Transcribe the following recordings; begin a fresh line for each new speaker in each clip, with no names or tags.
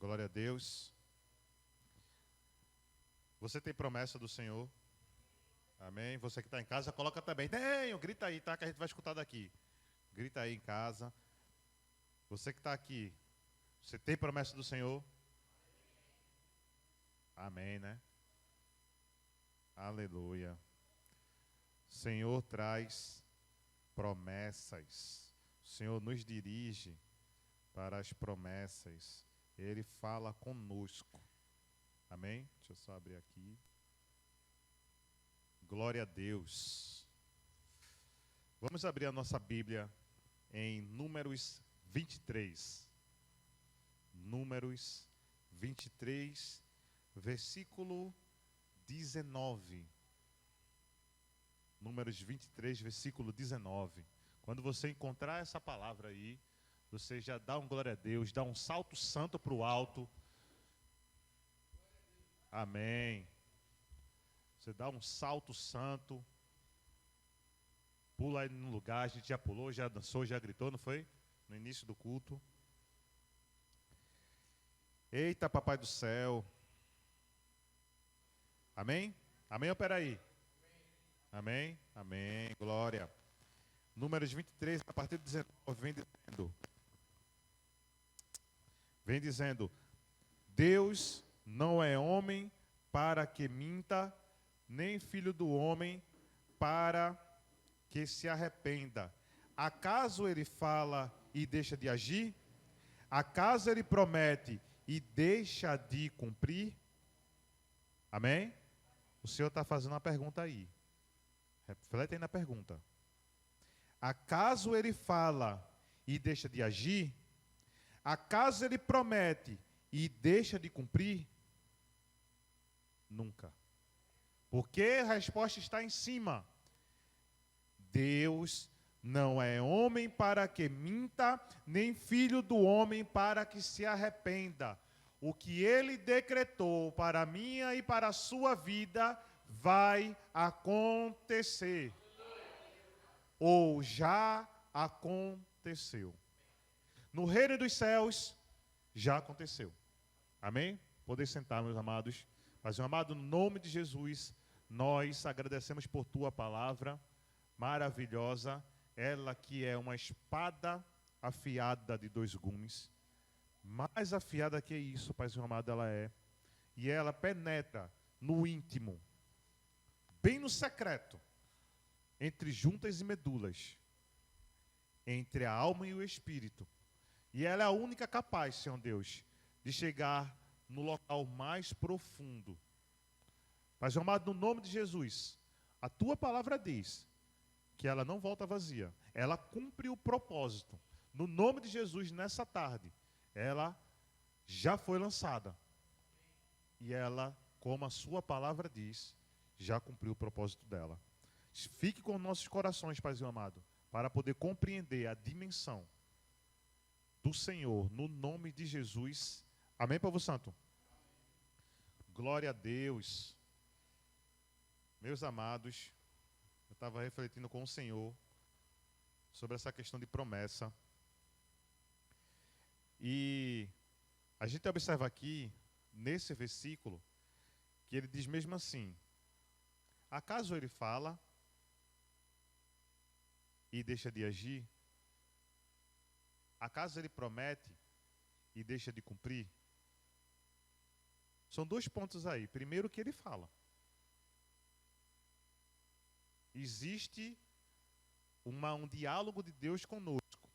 Glória a Deus. Você tem promessa do Senhor? Amém? Você que está em casa, coloca também. Tenho, grita aí, tá? Que a gente vai escutar daqui. Grita aí em casa. Você que está aqui, você tem promessa do Senhor? Amém, né? Aleluia. O Senhor traz promessas. O Senhor nos dirige para as promessas. Ele fala conosco. Amém? Deixa eu só abrir aqui. Glória a Deus. Vamos abrir a nossa Bíblia em Números 23. Números 23, versículo 19. Números 23, versículo 19. Quando você encontrar essa palavra aí, você já dá um glória a Deus, dá um salto santo para o alto. Amém. Você dá um salto santo. Pula aí no lugar, a gente já pulou, já dançou, já gritou, não foi? No início do culto. Eita, papai do céu. Amém? Amém ou peraí? Amém? Amém, glória. Números 23, a partir de 19, vem dizendo, Deus não é homem para que minta, nem filho do homem para que se arrependa. Acaso ele fala e deixa de agir? Acaso ele promete e deixa de cumprir? Amém? O Senhor está fazendo uma pergunta aí. Reflete aí na pergunta. Acaso ele fala e deixa de agir? Acaso ele promete e deixa de cumprir? Nunca. Porque a resposta está em cima. Deus não é homem para que minta, nem filho do homem para que se arrependa. O que ele decretou para a minha e para a sua vida vai acontecer. Ou já aconteceu. No reino dos céus, já aconteceu. Amém? Podem sentar, meus amados. Mas, meu amado, no nome de Jesus, nós agradecemos por tua palavra maravilhosa. Ela que é uma espada afiada de dois gumes. Mais afiada que isso, Pai amado, ela é. E ela penetra no íntimo, bem no secreto, entre juntas e medulas, entre a alma e o espírito. E ela é a única capaz, Senhor Deus, de chegar no local mais profundo. Pai amado, no nome de Jesus, a tua palavra diz que ela não volta vazia. Ela cumpre o propósito. No nome de Jesus, nessa tarde, ela já foi lançada. E ela, como a sua palavra diz, já cumpriu o propósito dela. Fique com nossos corações, Paizinho amado, para poder compreender a dimensão do Senhor, no nome de Jesus. Amém, povo santo? Glória a Deus. Meus amados, eu estava refletindo com o Senhor sobre essa questão de promessa. E a gente observa aqui, nesse versículo, que ele diz mesmo assim, acaso ele fala e deixa de agir? Acaso ele promete e deixa de cumprir? São dois pontos aí. Primeiro, que ele fala. Existe um diálogo de Deus conosco.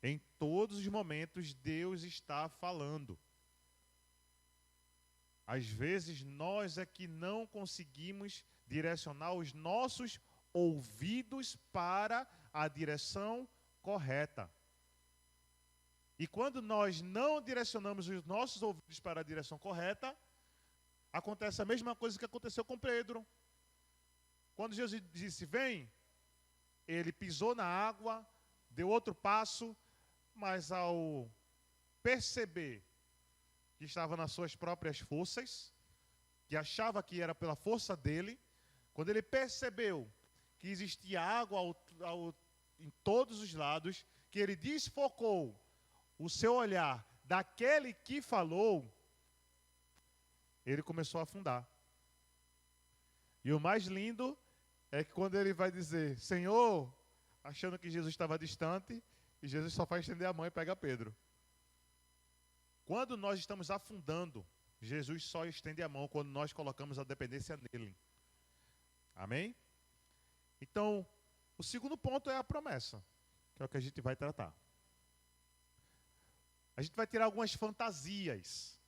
Em todos os momentos, Deus está falando. Às vezes, nós é que não conseguimos direcionar os nossos ouvidos para a direção correta. E quando nós não direcionamos os nossos ouvidos para a direção correta, acontece a mesma coisa que aconteceu com Pedro. Quando Jesus disse, vem, ele pisou na água, deu outro passo, mas ao perceber que estava nas suas próprias forças, que achava que era pela força dele, quando ele percebeu que existia água em todos os lados, que ele desfocou o seu olhar daquele que falou, ele começou a afundar. E o mais lindo é que quando ele vai dizer, Senhor, achando que Jesus estava distante, e Jesus só faz estender a mão e pega Pedro. Quando nós estamos afundando, Jesus só estende a mão quando nós colocamos a dependência nele. Amém? Então, o segundo ponto é a promessa, que é o que a gente vai tratar. A gente vai tirar algumas fantasias.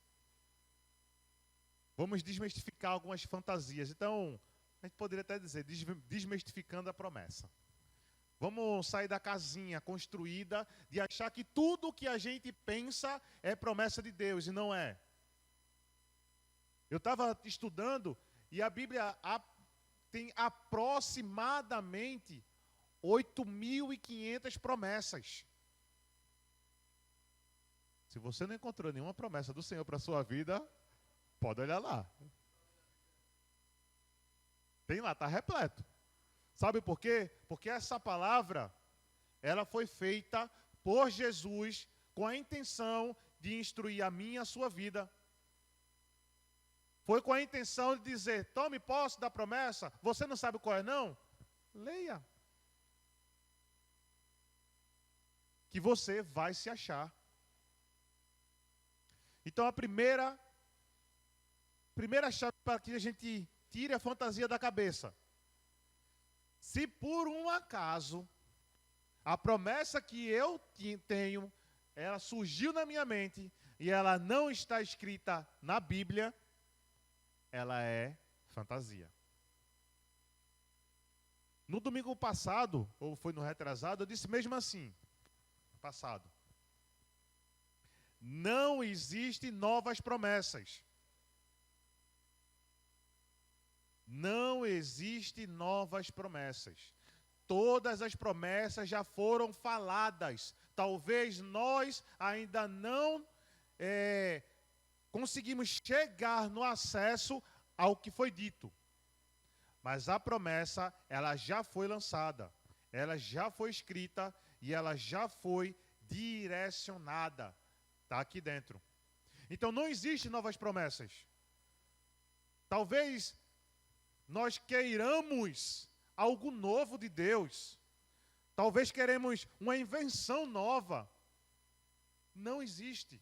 Vamos desmistificar algumas fantasias. Então, a gente poderia até dizer, desmistificando a promessa. Vamos sair da casinha construída de achar que tudo o que a gente pensa é promessa de Deus, e não é. Eu estava estudando e a Bíblia tem aproximadamente 8.500 promessas. Se você não encontrou nenhuma promessa do Senhor para a sua vida, pode olhar lá. Tem lá, está repleto. Sabe por quê? Porque essa palavra, ela foi feita por Jesus com a intenção de instruir a minha e a sua vida. Foi com a intenção de dizer, tome posse da promessa, você não sabe qual é não? Leia. Que você vai se achar. Então a primeira chave para que a gente tire a fantasia da cabeça. Se por um acaso a promessa que eu tenho, ela surgiu na minha mente e ela não está escrita na Bíblia, ela é fantasia. No domingo passado, ou foi no retrasado, eu disse mesmo assim, passado. Não existem novas promessas. Não existem novas promessas. Todas as promessas já foram faladas. Talvez nós ainda não conseguimos chegar no acesso ao que foi dito. Mas a promessa, ela já foi lançada. Ela já foi escrita e ela já foi direcionada. Está aqui dentro. Então não existem novas promessas. Talvez nós queiramos algo novo de Deus. Talvez queremos uma invenção nova. Não existe.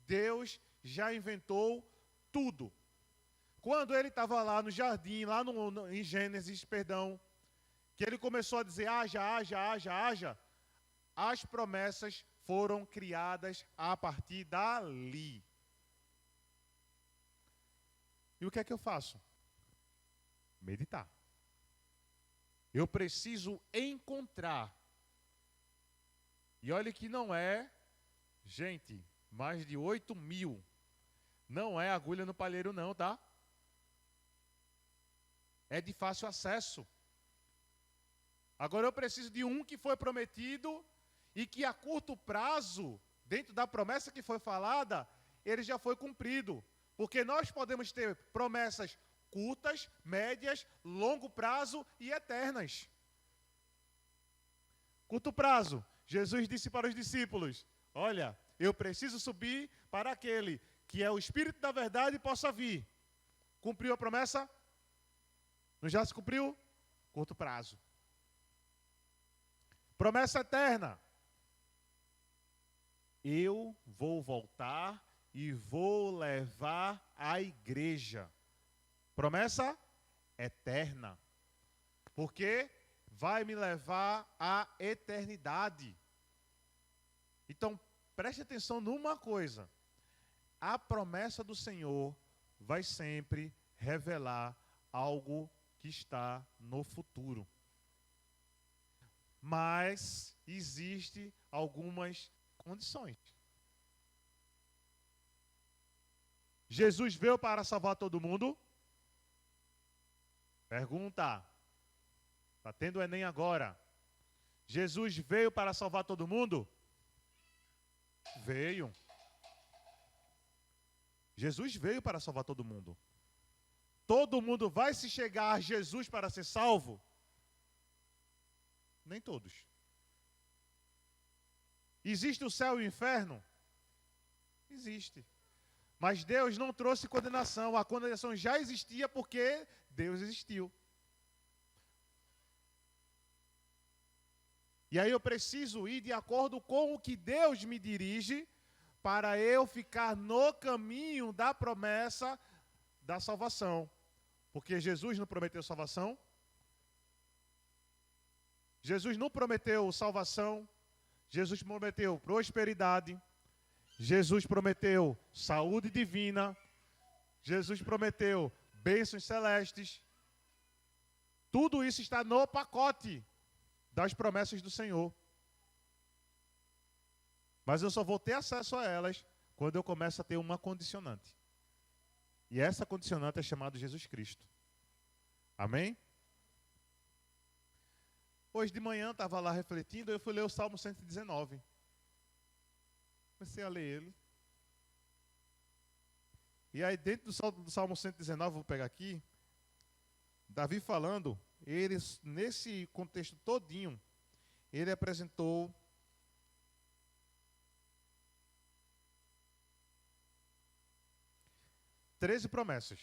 Deus já inventou tudo. Quando ele estava lá no jardim, lá em Gênesis, que ele começou a dizer, haja, as promessas foram criadas a partir dali. E o que é que eu faço? Meditar. Eu preciso encontrar. E olha que não é, gente, mais de 8.000. Não é agulha no palheiro não, tá? É de fácil acesso. Agora eu preciso de um que foi prometido e que a curto prazo, dentro da promessa que foi falada, ele já foi cumprido. Porque nós podemos ter promessas curtas, médias, longo prazo e eternas. Curto prazo, Jesus disse para os discípulos, olha, eu preciso subir para aquele que é o Espírito da verdade possa vir. Cumpriu a promessa? Não já se cumpriu? Curto prazo. Promessa eterna. Eu vou voltar e vou levar a igreja. Promessa eterna. Porque vai me levar à eternidade. Então, preste atenção numa coisa. A promessa do Senhor vai sempre revelar algo que está no futuro. Mas existem algumas condições. Jesus veio para salvar todo mundo? Pergunta. Está tendo Enem agora. Jesus veio para salvar todo mundo? Veio. Jesus veio para salvar todo mundo. Todo mundo vai se chegar a Jesus para ser salvo? Nem todos. Existe o céu e o inferno? Existe. Mas Deus não trouxe condenação. A condenação já existia porque Deus existiu. E aí eu preciso ir de acordo com o que Deus me dirige para eu ficar no caminho da promessa da salvação. Porque Jesus não prometeu salvação. Jesus não prometeu salvação. Jesus prometeu prosperidade. Jesus prometeu saúde divina. Jesus prometeu bênçãos celestes. Tudo isso está no pacote das promessas do Senhor. Mas eu só vou ter acesso a elas quando eu começo a ter uma condicionante. E essa condicionante é chamada Jesus Cristo. Amém? Hoje de manhã, estava lá refletindo, eu fui ler o Salmo 119. Comecei a ler ele. E aí dentro do Salmo 119, vou pegar aqui, Davi falando, ele, nesse contexto todinho, ele apresentou 13 promessas.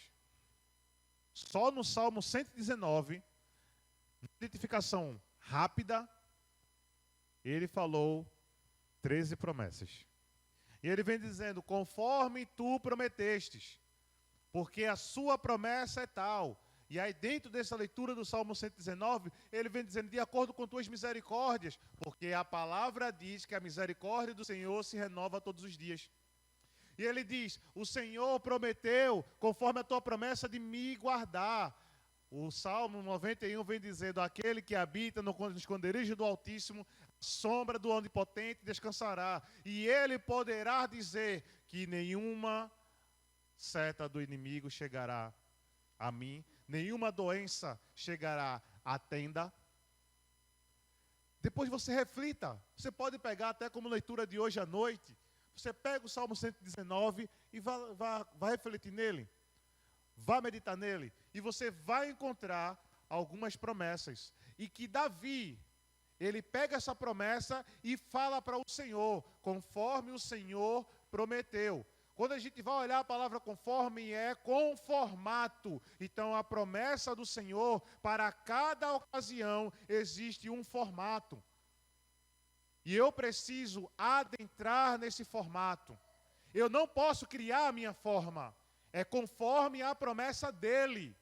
Só no Salmo 119, identificação rápida, ele falou 13 promessas. E ele vem dizendo, conforme tu prometestes, porque a sua promessa é tal. E aí dentro dessa leitura do Salmo 119, ele vem dizendo, de acordo com tuas misericórdias, porque a palavra diz que a misericórdia do Senhor se renova todos os dias. E ele diz, o Senhor prometeu, conforme a tua promessa, de me guardar. O Salmo 91 vem dizendo, aquele que habita no esconderijo do Altíssimo, sombra do Onipotente descansará. E ele poderá dizer que nenhuma seta do inimigo chegará a mim, nenhuma doença chegará à tenda. Depois você reflita, você pode pegar até como leitura de hoje à noite, você pega o Salmo 119 e vai refletir nele, vai meditar nele, e você vai encontrar algumas promessas. E que Davi, ele pega essa promessa e fala para o Senhor, conforme o Senhor prometeu. Quando a gente vai olhar a palavra conforme, é conformato. Então a promessa do Senhor, para cada ocasião, existe um formato. E eu preciso adentrar nesse formato. Eu não posso criar a minha forma. É conforme a promessa dele.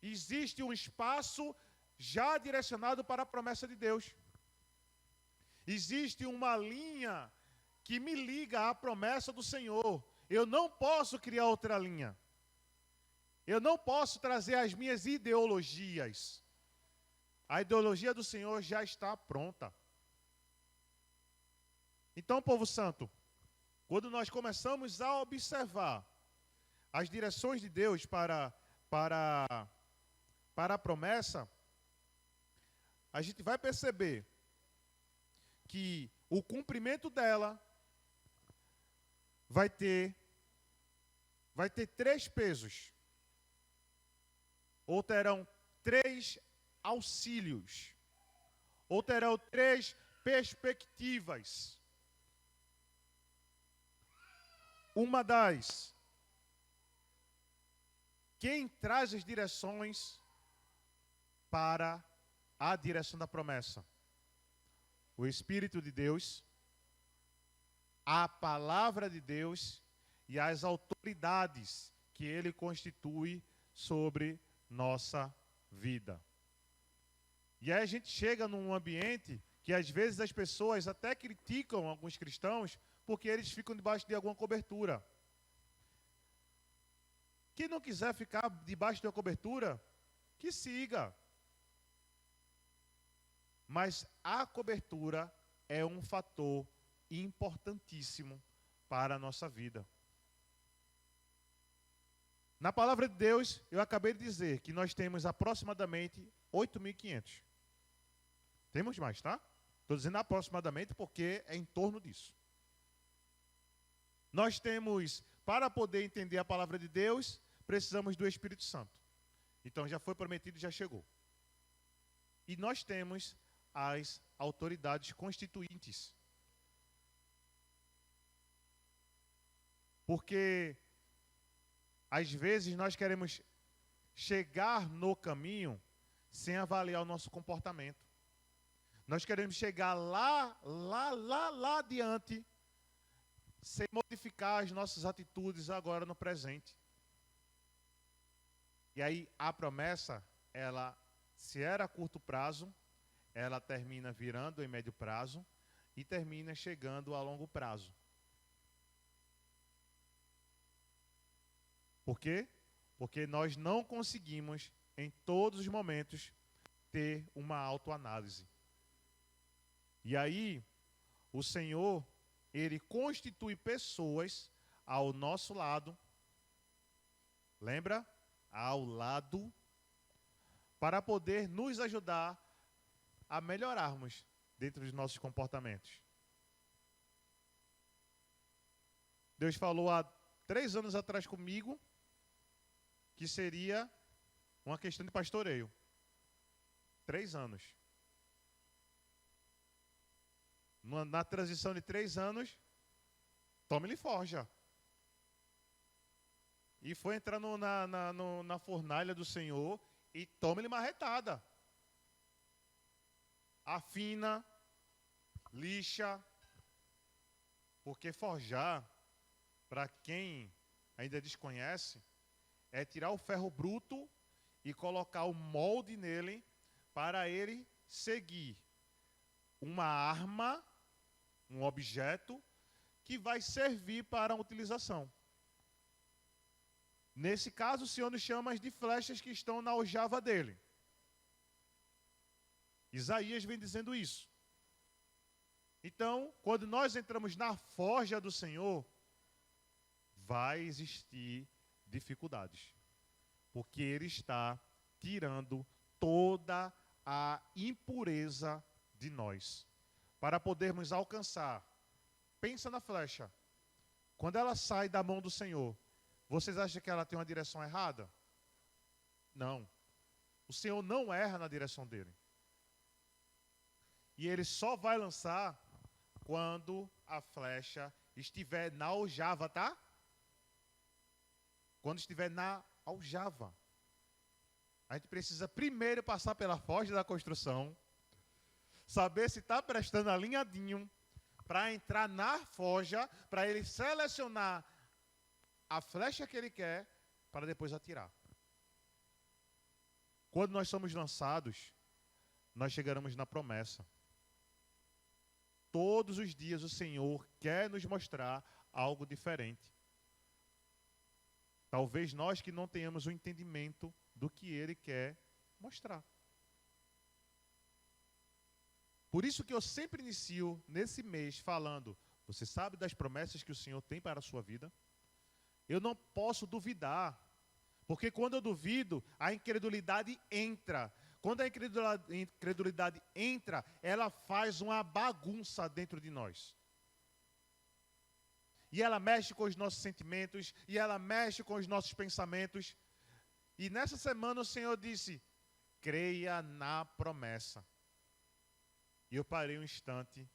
Existe um espaço já direcionado para a promessa de Deus. Existe uma linha que me liga à promessa do Senhor. Eu não posso criar outra linha. Eu não posso trazer as minhas ideologias. A ideologia do Senhor já está pronta. Então, povo santo, quando nós começamos a observar as direções de Deus para a promessa, a gente vai perceber que o cumprimento dela vai ter 3 pesos, ou terão 3 auxílios, ou terão 3 perspectivas. Uma das, quem traz as direções para a direção da promessa? O Espírito de Deus, a palavra de Deus e as autoridades que ele constitui sobre nossa vida. E aí a gente chega num ambiente que às vezes as pessoas até criticam alguns cristãos porque eles ficam debaixo de alguma cobertura. Quem não quiser ficar debaixo de uma cobertura, que siga. Mas a cobertura é um fator importantíssimo para a nossa vida. Na palavra de Deus, eu acabei de dizer que nós temos aproximadamente 8.500. Temos mais, tá? Estou dizendo aproximadamente porque é em torno disso. Nós temos, para poder entender a palavra de Deus, precisamos do Espírito Santo. Então já foi prometido e já chegou. E nós temos as autoridades constituintes. Porque às vezes nós queremos chegar no caminho sem avaliar o nosso comportamento. Nós queremos chegar lá adiante, sem modificar as nossas atitudes agora no presente. E aí a promessa, ela, se era a curto prazo, ela termina virando em médio prazo e termina chegando a longo prazo. Por quê? Porque nós não conseguimos, em todos os momentos, ter uma autoanálise. E aí, o Senhor, Ele constitui pessoas ao nosso lado, lembra? Ao lado, para poder nos ajudar a melhorarmos dentro dos nossos comportamentos. Deus falou há 3 anos atrás comigo que seria uma questão de pastoreio. 3 anos. Na transição de 3 anos, tome-lhe forja. E foi entrar na fornalha do Senhor e tome-lhe marretada. Afina, lixa, porque forjar, para quem ainda desconhece, é tirar o ferro bruto e colocar o molde nele para ele seguir uma arma, um objeto que vai servir para a utilização. Nesse caso, o Senhor nos chama de flechas que estão na aljava dele. Isaías vem dizendo isso. Então, quando nós entramos na forja do Senhor, vai existir dificuldades. Porque Ele está tirando toda a impureza de nós. Para podermos alcançar. Pensa na flecha. Quando ela sai da mão do Senhor, vocês acham que ela tem uma direção errada? Não. O Senhor não erra na direção dele. E Ele só vai lançar quando a flecha estiver na aljava, tá? Quando estiver na aljava. A gente precisa primeiro passar pela forja da construção, saber se está prestando alinhadinho, para entrar na forja, para ele selecionar a flecha que ele quer, para depois atirar. Quando nós somos lançados, nós chegaremos na promessa. Todos os dias o Senhor quer nos mostrar algo diferente. Talvez nós que não tenhamos o entendimento do que Ele quer mostrar. Por isso que eu sempre inicio nesse mês falando, você sabe das promessas que o Senhor tem para a sua vida? Eu não posso duvidar, porque quando eu duvido, a incredulidade entra. Quando a incredulidade entra, ela faz uma bagunça dentro de nós. E ela mexe com os nossos sentimentos, e ela mexe com os nossos pensamentos. E nessa semana o Senhor disse, creia na promessa. E eu parei um instante,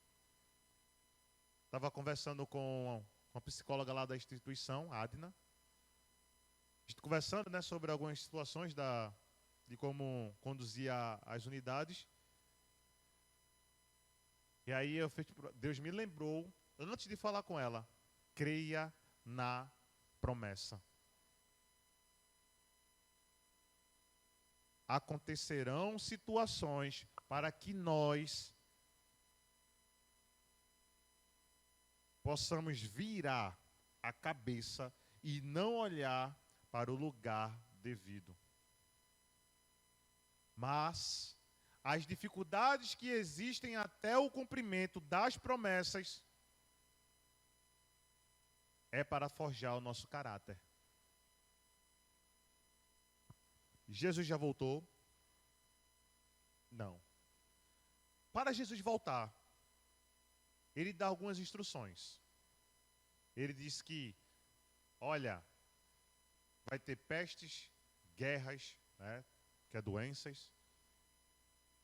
estava conversando com uma psicóloga lá da instituição, Adna. A gente conversando, né, sobre algumas situações de como conduzir as unidades. E aí Deus me lembrou, antes de falar com ela, creia na promessa. Acontecerão situações para que nós possamos virar a cabeça e não olhar para o lugar devido. Mas as dificuldades que existem até o cumprimento das promessas é para forjar o nosso caráter. Jesus já voltou? Não. Para Jesus voltar, Ele dá algumas instruções. Ele diz que, olha, vai ter pestes, guerras, né, que é doenças.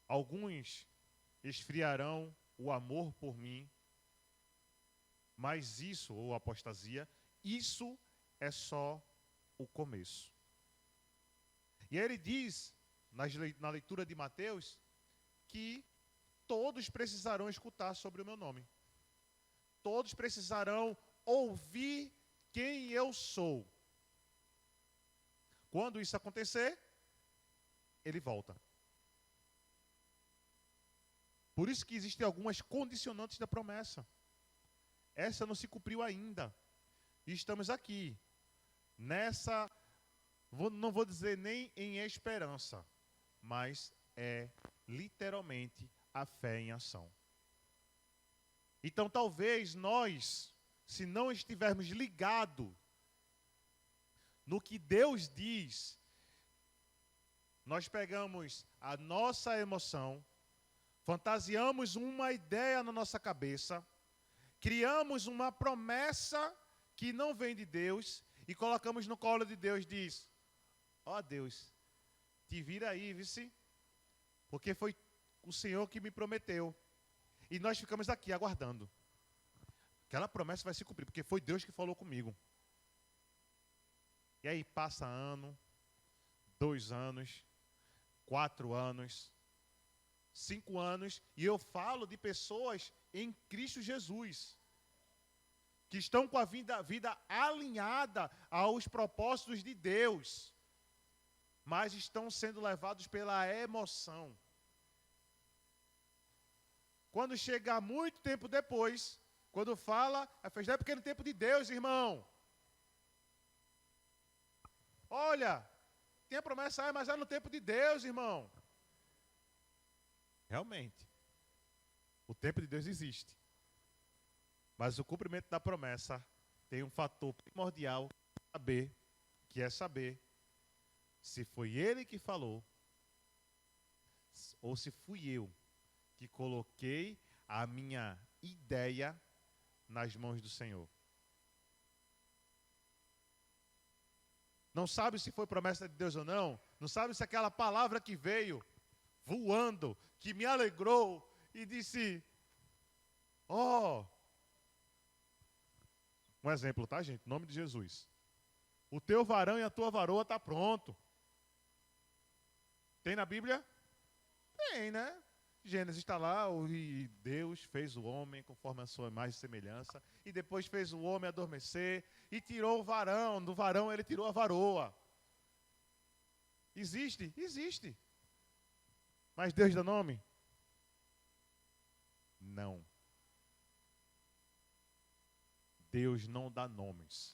Alguns esfriarão o amor por mim, mas isso, ou apostasia, isso é só o começo. E aí ele diz, na leitura de Mateus, que todos precisarão escutar sobre o meu nome. Todos precisarão ouvir quem eu sou. Quando isso acontecer, ele volta. Por isso que existem algumas condicionantes da promessa. Essa não se cumpriu ainda. E estamos aqui, nessa, não vou dizer nem em esperança, mas é literalmente a fé em ação. Então talvez nós, se não estivermos ligados no que Deus diz, nós pegamos a nossa emoção, fantasiamos uma ideia na nossa cabeça, criamos uma promessa que não vem de Deus e colocamos no colo de Deus e diz, ó Deus, te vira aí, vice, porque foi o Senhor que me prometeu. E nós ficamos aqui aguardando. Aquela promessa vai se cumprir, porque foi Deus que falou comigo. E aí passa ano, 2 anos, 4 anos, 5 anos, e eu falo de pessoas em Cristo Jesus, que estão com a vida alinhada aos propósitos de Deus, mas estão sendo levados pela emoção. Quando chegar muito tempo depois, quando fala, a festa é porque é no tempo de Deus, irmão. Olha, tem a promessa, mas é no tempo de Deus, irmão. Realmente, o tempo de Deus existe. Mas o cumprimento da promessa tem um fator primordial, que é saber se foi Ele que falou, ou se fui eu que coloquei a minha ideia nas mãos do Senhor. Não sabe se foi promessa de Deus ou não, não sabe se aquela palavra que veio voando, que me alegrou e disse, ó, um exemplo, tá, gente? Em nome de Jesus. O teu varão e a tua varoa está pronto. Tem na Bíblia? Tem, né? Gênesis está lá, e Deus fez o homem conforme a sua imagem e semelhança, e depois fez o homem adormecer, e tirou o varão, do varão ele tirou a varoa. Existe? Existe. Mas Deus dá nome? Não. Deus não dá nomes.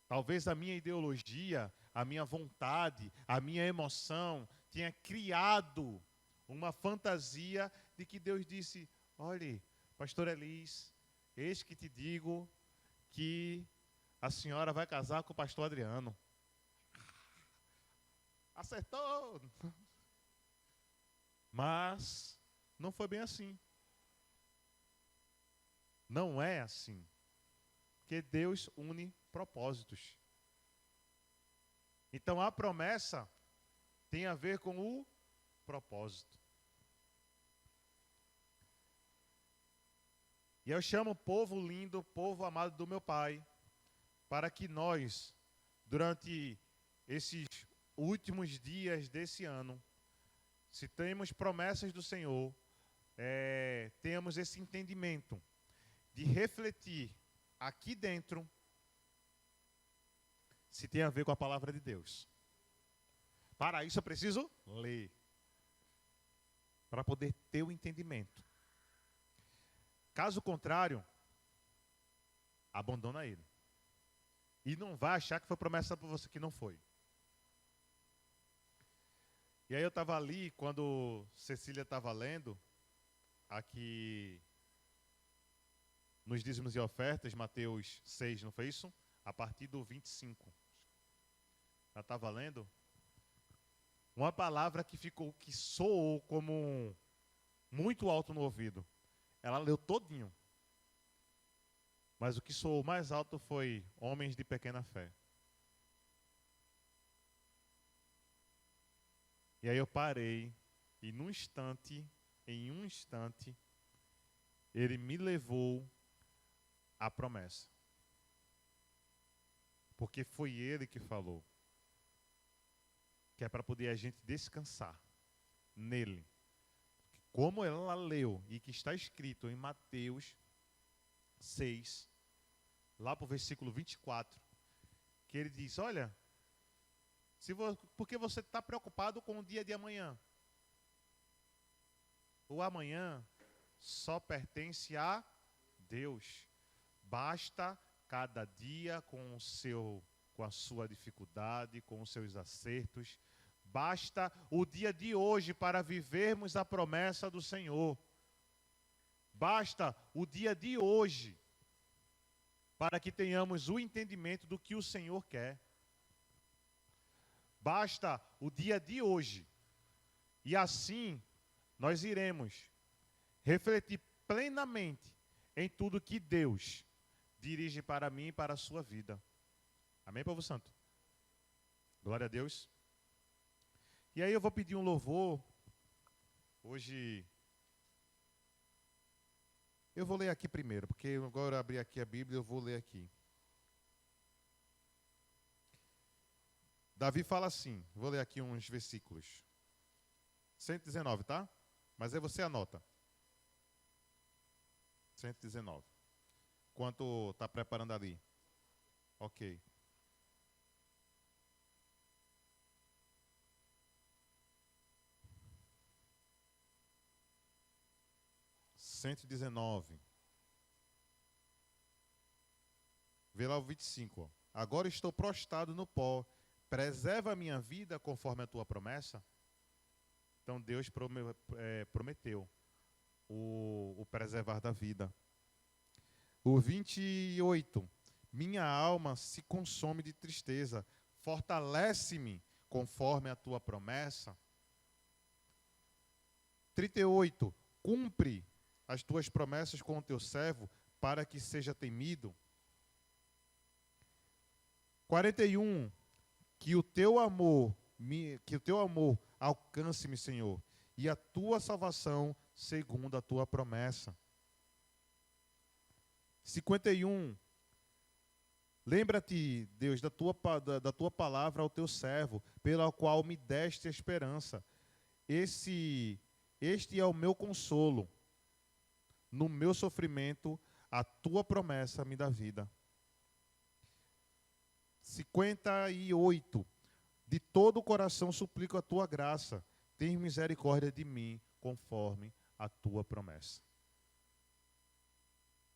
Talvez a minha ideologia, a minha vontade, a minha emoção tenha criado uma fantasia de que Deus disse, olhe, pastor Elis, eis que te digo que a senhora vai casar com o pastor Adriano. Acertou! Mas não foi bem assim. Não é assim. Porque Deus une propósitos. Então a promessa tem a ver com o propósito. E eu chamo o povo lindo, povo amado do meu Pai, para que nós, durante esses últimos dias desse ano, se temos promessas do Senhor, tenhamos esse entendimento de refletir aqui dentro se tem a ver com a palavra de Deus. Para isso eu preciso ler, para poder ter o entendimento. Caso contrário, abandona ele. E não vai achar que foi promessa para você que não foi. E aí eu estava ali, quando Cecília estava lendo, aqui nos dízimos e ofertas, Mateus 6, não foi isso? A partir do 25. Ela estava lendo uma palavra que soou como muito alto no ouvido. Ela leu todinho. Mas o que soou mais alto foi homens de pequena fé. E aí eu parei e em um instante, ele me levou à promessa. porque foi Ele que falou. Que é para poder a gente descansar nele. Como ela leu e que está escrito em Mateus 6, lá para o versículo 24, que ele diz, olha, porque você está preocupado com o dia de amanhã? O amanhã só pertence a Deus. Basta cada dia com a sua dificuldade, com os seus acertos. Basta o dia de hoje para vivermos a promessa do Senhor. Basta o dia de hoje para que tenhamos o entendimento do que o Senhor quer. Basta o dia de hoje. E assim nós iremos refletir plenamente em tudo que Deus dirige para mim e para a sua vida. Amém, povo santo? Glória a Deus. E aí eu vou pedir um louvor. Hoje eu vou ler aqui primeiro, porque agora eu abri aqui a Bíblia, eu vou ler aqui. Davi fala assim, vou ler aqui uns versículos. 119, tá? Mas aí você anota. 119. Enquanto está preparando ali. Ok. 119. Vê lá o 25. Ó. Agora estou prostrado no pó. Preserva a minha vida conforme a tua promessa. Então Deus prometeu o preservar da vida. O 28. Minha alma se consome de tristeza. Fortalece-me conforme a tua promessa. 38. Cumpre as tuas promessas com o teu servo, para que seja temido. 41. Que o teu amor alcance-me, Senhor, e a tua salvação segundo a tua promessa. 51. Lembra-te, Deus, da tua palavra ao teu servo, pela qual me deste a esperança. Este é o meu consolo. No meu sofrimento, a tua promessa me dá vida. 58. De todo o coração suplico a tua graça. Tem misericórdia de mim, conforme a tua promessa.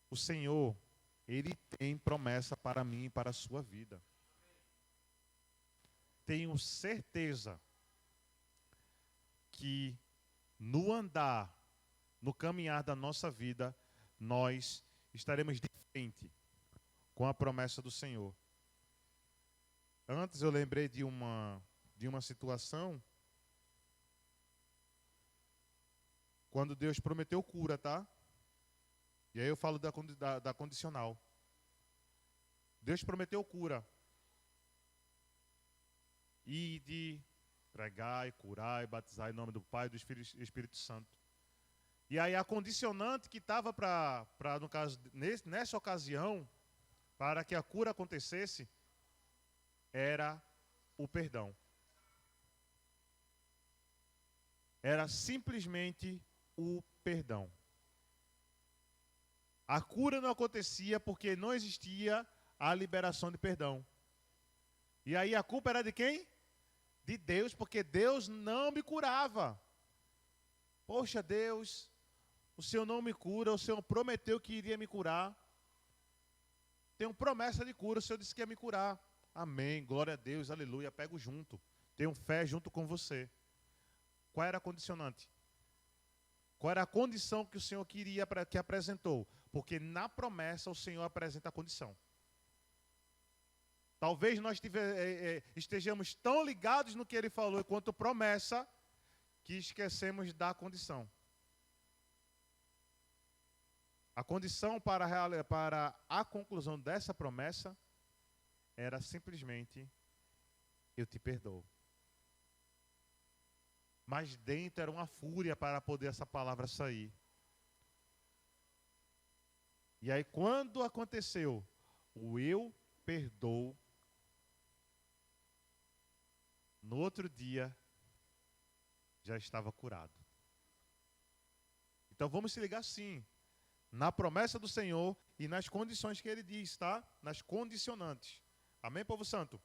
O Senhor, Ele tem promessa para mim e para a sua vida. Tenho certeza que no andar, no caminhar da nossa vida, nós estaremos de frente com a promessa do Senhor. Antes eu lembrei de uma situação quando Deus prometeu cura, tá? E aí eu falo da condicional. Deus prometeu cura. E de pregar e curar e batizar em nome do Pai, do Filho e do Espírito Santo. E aí a condicionante que estava no caso, nessa ocasião, para que a cura acontecesse, era o perdão. Era simplesmente o perdão. A cura não acontecia porque não existia a liberação de perdão. E aí a culpa era de quem? De Deus, porque Deus não me curava. Poxa, Deus, o Senhor não me cura, o Senhor prometeu que iria me curar. Tenho promessa de cura, o Senhor disse que ia me curar. Amém, glória a Deus, aleluia, pego junto. Tenho fé junto com você. Qual era a condicionante? Qual era a condição que o Senhor queria, que apresentou? Porque na promessa o Senhor apresenta a condição. Talvez nós estejamos tão ligados no que Ele falou enquanto promessa, que esquecemos da condição. A condição para a conclusão dessa promessa era simplesmente, eu te perdoo. Mas dentro era uma fúria para poder essa palavra sair. E aí quando aconteceu o eu perdoo, no outro dia já estava curado. Então vamos se ligar sim, na promessa do Senhor e nas condições que Ele diz, tá? Nas condicionantes. Amém, povo santo?